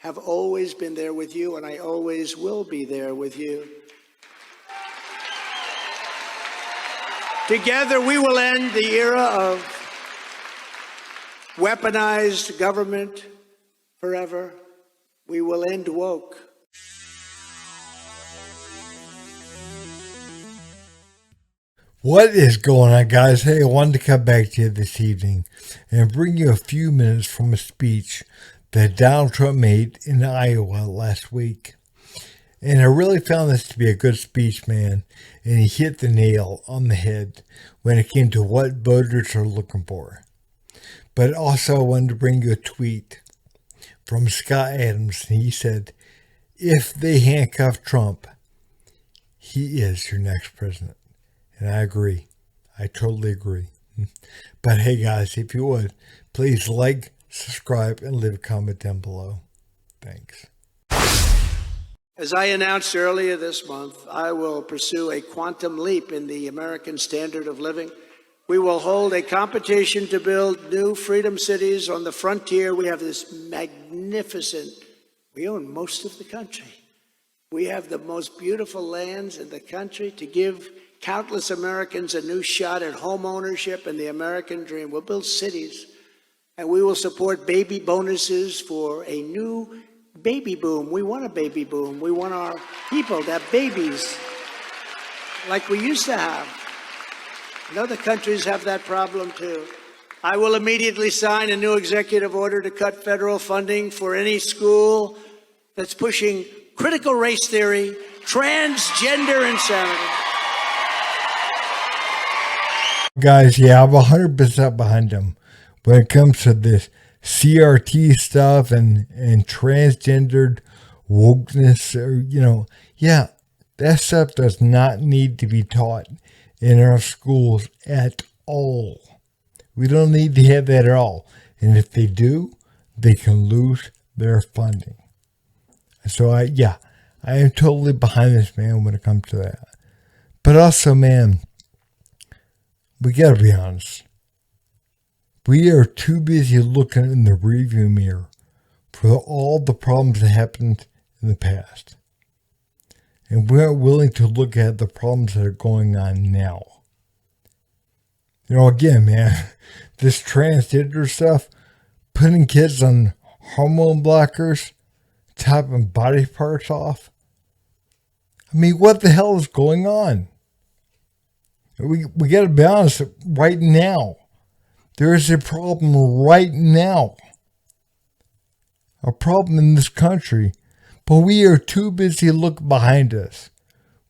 have always been there with you, and I always will be there with you. Together, we will end the era of weaponized government forever. We will end woke. What is going on, guys? Hey, I wanted to come back to you this evening and bring you a few minutes from a speech that Donald Trump made in Iowa last week. And I really found this to be a good speech, man. And he hit the nail on the head when it came to what voters are looking for. But also, I wanted to bring you a tweet from Scott Adams. And he said, if they handcuff Trump, he is your next president. And I agree. I totally agree. But hey, guys, if you would, please like, subscribe, and leave a comment down below. Thanks. As I announced earlier this month, I will pursue a quantum leap in the American standard of living. We will hold a competition to build new freedom cities on the frontier. We have this magnificent, we own most of the country. We have the most beautiful lands in the country to give countless Americans a new shot at home ownership and the American dream. We'll build cities, and we will support baby bonuses for a new baby boom. We want a baby boom. We want our people to have babies like we used to have. And other countries have that problem too. I will immediately sign a new executive order to cut federal funding for any school that's pushing critical race theory, transgender insanity. Guys, yeah, I'm 100% behind him when it comes to this CRT stuff and transgendered wokeness. Or, yeah, that stuff does not need to be taught in our schools at all. We don't need to have that at all. And if they do, they can lose their funding. So, I am totally behind this man when it comes to that. But also, man, we gotta be honest. We are too busy looking in the rearview mirror for all the problems that happened in the past. And we aren't willing to look at the problems that are going on now. Again, man, this transgender stuff, putting kids on hormone blockers, chopping body parts off. I mean, what the hell is going on? We got to be honest right now. There is a problem right now. A problem in this country. But we are too busy looking behind us.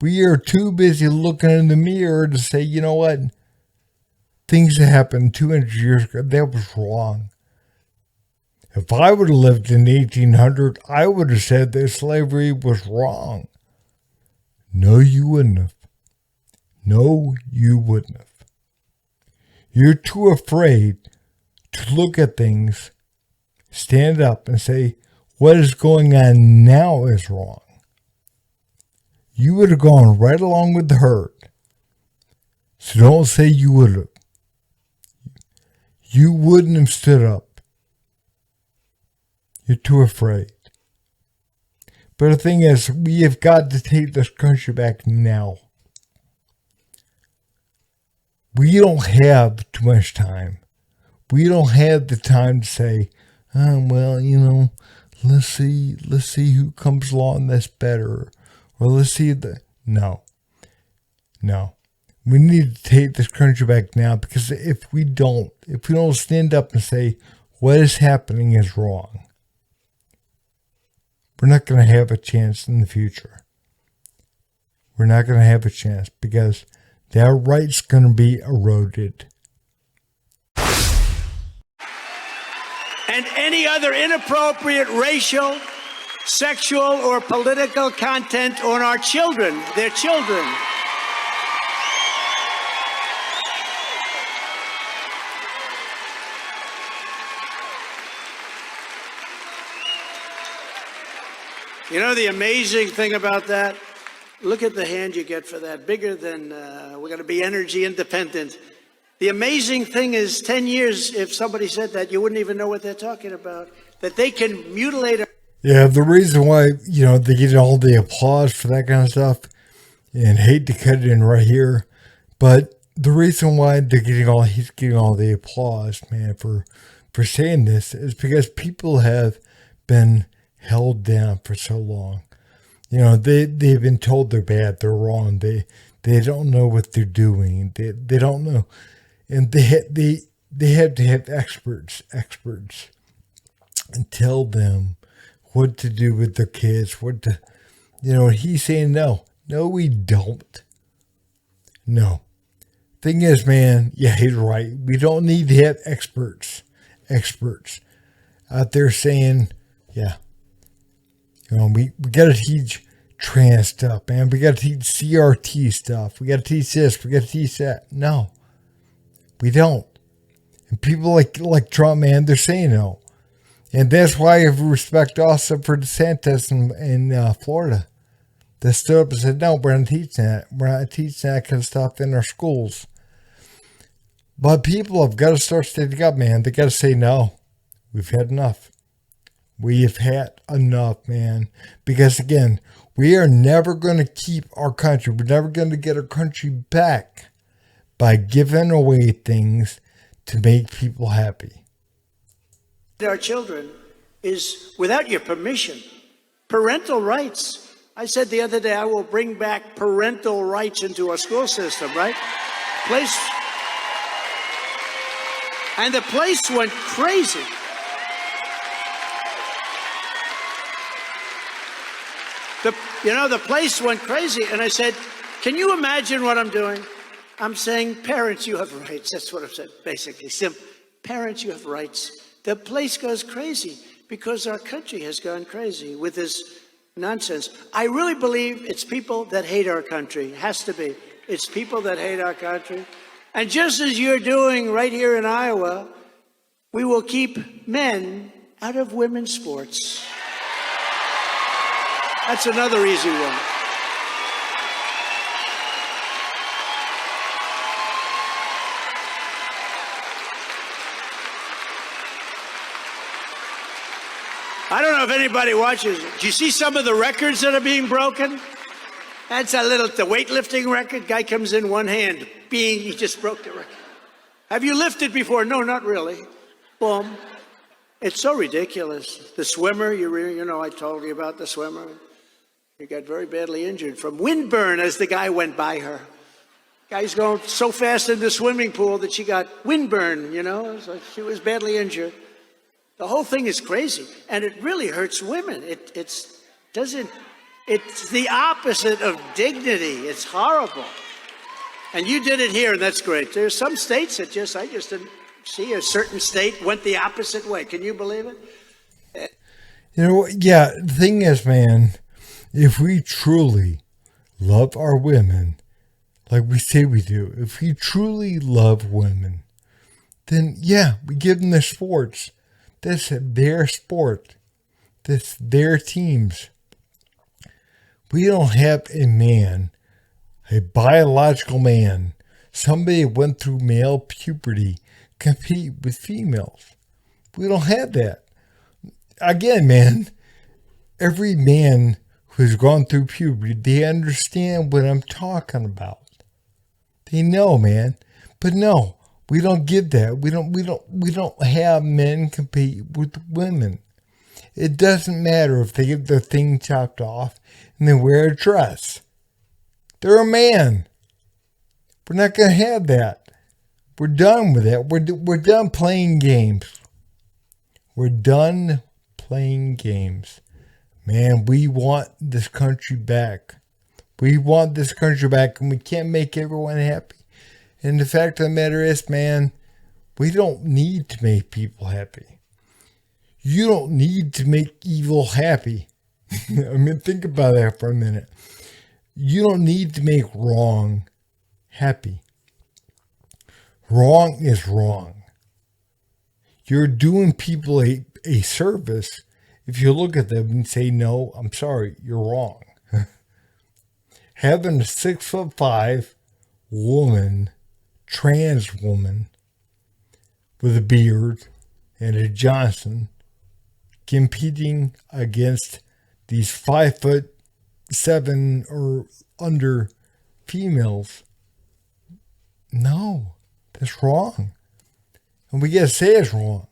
We are too busy looking in the mirror to say, you know what? Things that happened 200 years ago, that was wrong. If I would have lived in 1800, I would have said that slavery was wrong. No, you wouldn't have. No, you wouldn't have. You're too afraid to look at things, stand up and say, what is going on now is wrong. You would have gone right along with the herd. So don't say you would have. You wouldn't have stood up. You're too afraid. But the thing is, we have got to take this country back now. We don't have too much time. We don't have the time to say, let's see who comes along that's better. Or let's see No. We need to take this country back now, because if we don't stand up and say what is happening is wrong, we're not going to have a chance in the future. We're not going to have a chance, because that right's going to be eroded. And any other inappropriate racial, sexual, or political content on our children, their children. The amazing thing about that, look at the hand you get for that, bigger than we're going to be energy independent. The amazing thing is 10 years, if somebody said that, you wouldn't even know what they're talking about, that they can mutilate. Yeah, the reason why, they get all the applause for that kind of stuff, and hate to cut it in right here, but the reason why he's getting all the applause, man, for saying this is because people have been held down for so long. They've been told they're bad, they're wrong, they don't know what they're doing, they don't know, and they have to have experts and tell them what to do with their kids, he's saying no, we don't. No. Thing is, man, yeah, he's right. We don't need to have experts out there saying, yeah, we got to teach trans stuff, man. We got to teach CRT stuff. We got to teach this. We got to teach that. No, we don't. And people like Trump, man, they're saying no. And that's why I have respect also for DeSantis in Florida. They stood up and said, no, we're not teaching that. We're not teaching that kind of stuff in our schools. But people have got to start standing up, man. They got to say, no, we've had enough. We have had enough, man. Because again, we are never going to keep our country. We're never going to get our country back by giving away things to make people happy. Our children is without your permission. Parental rights. I said the other day, I will bring back parental rights into our school system, right? And the place went crazy. The place went crazy. And I said, can you imagine what I'm doing? I'm saying, parents, you have rights. That's what I'm saying, basically. Parents, you have rights. The place goes crazy because our country has gone crazy with this nonsense. I really believe it's people that hate our country. It has to be. It's people that hate our country. And just as you're doing right here in Iowa, we will keep men out of women's sports. That's another easy one. I don't know if anybody watches. Do you see some of the records that are being broken? That's the weightlifting record. Guy comes in one hand, bing, he just broke the record. Have you lifted before? No, not really. Boom. It's so ridiculous. The swimmer, I told you about the swimmer. He got very badly injured from windburn as the guy went by her. Guy's going so fast in the swimming pool that she got windburn, so she was badly injured. The whole thing is crazy, and it really hurts women. It's the opposite of dignity. It's horrible. And you did it here, and that's great. There's some states that I just didn't see a certain state went the opposite way. Can you believe it? Yeah, the thing is, man, if we truly love our women, like we say we do, if we truly love women, then yeah, we give them their sports. That's their sport. That's their teams. We don't have a man, a biological man, somebody who went through male puberty, compete with females. We don't have that. Again, man, every man who's gone through puberty, they understand what I'm talking about. They know, man. But no, we don't give that. We don't have men compete with women. It doesn't matter if they get their thing chopped off and they wear a dress. They're a man. We're not going to have that. We're done with that. We're done playing games. We're done playing games. Man, we want this country back. We want this country back, and we can't make everyone happy. And the fact of the matter is, man, we don't need to make people happy. You don't need to make evil happy. I mean, think about that for a minute. You don't need to make wrong happy. Wrong is wrong. You're doing people a service if you look at them and say, no, I'm sorry, you're wrong. Having a 6'5" woman, trans woman, with a beard and a Johnson, competing against these 5'7" or under females. No, that's wrong. And we gotta say it's wrong.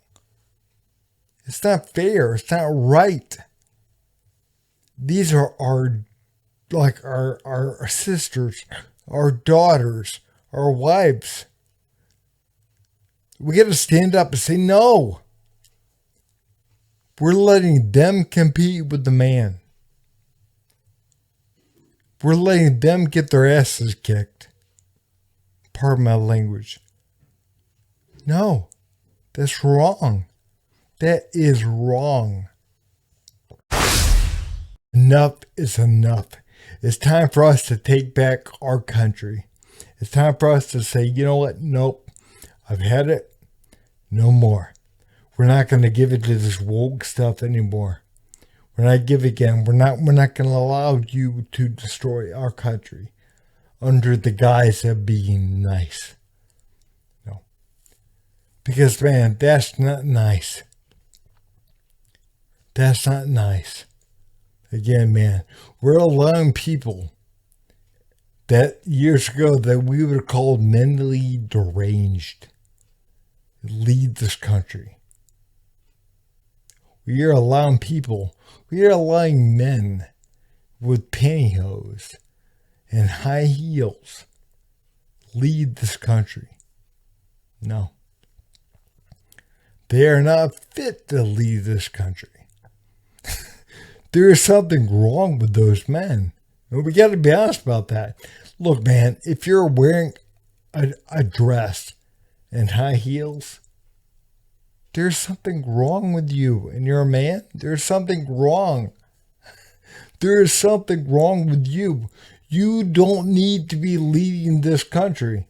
It's not fair. It's not right. These are our sisters, our daughters, our wives. We gotta stand up and say no. We're letting them compete with the man. We're letting them get their asses kicked. Pardon my language. No, that's wrong. That is wrong. Enough is enough. It's time for us to take back our country. It's time for us to say, you know what? Nope. I've had it. No more. We're not going to give it to this woke stuff anymore. We're not giving again. We're not going to allow you to destroy our country under the guise of being nice. No. Because, man, that's not nice. That's not nice. Again, man, we're allowing people that years ago that we would have called mentally deranged lead this country. We are allowing men with pantyhose and high heels lead this country. No. They are not fit to lead this country. There is something wrong with those men. And we got to be honest about that. Look, man, if you're wearing a dress and high heels, there's something wrong with you. And you're a man, there's something wrong. There is something wrong with you. You don't need to be leading this country.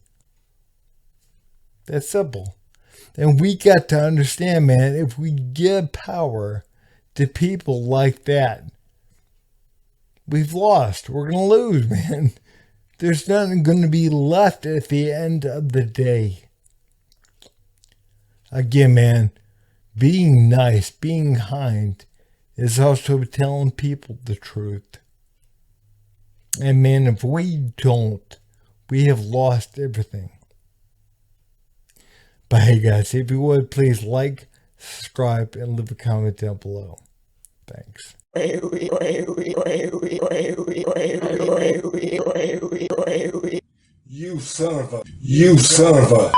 That's simple. And we got to understand, man, if we give power to people like that, we've lost. We're going to lose, man. There's nothing going to be left at the end of the day. Again, man, being nice, being kind is also telling people the truth. And man, if we don't, we have lost everything. But hey guys, if you would, please like, subscribe, and leave a comment down below. Thanks. You son of a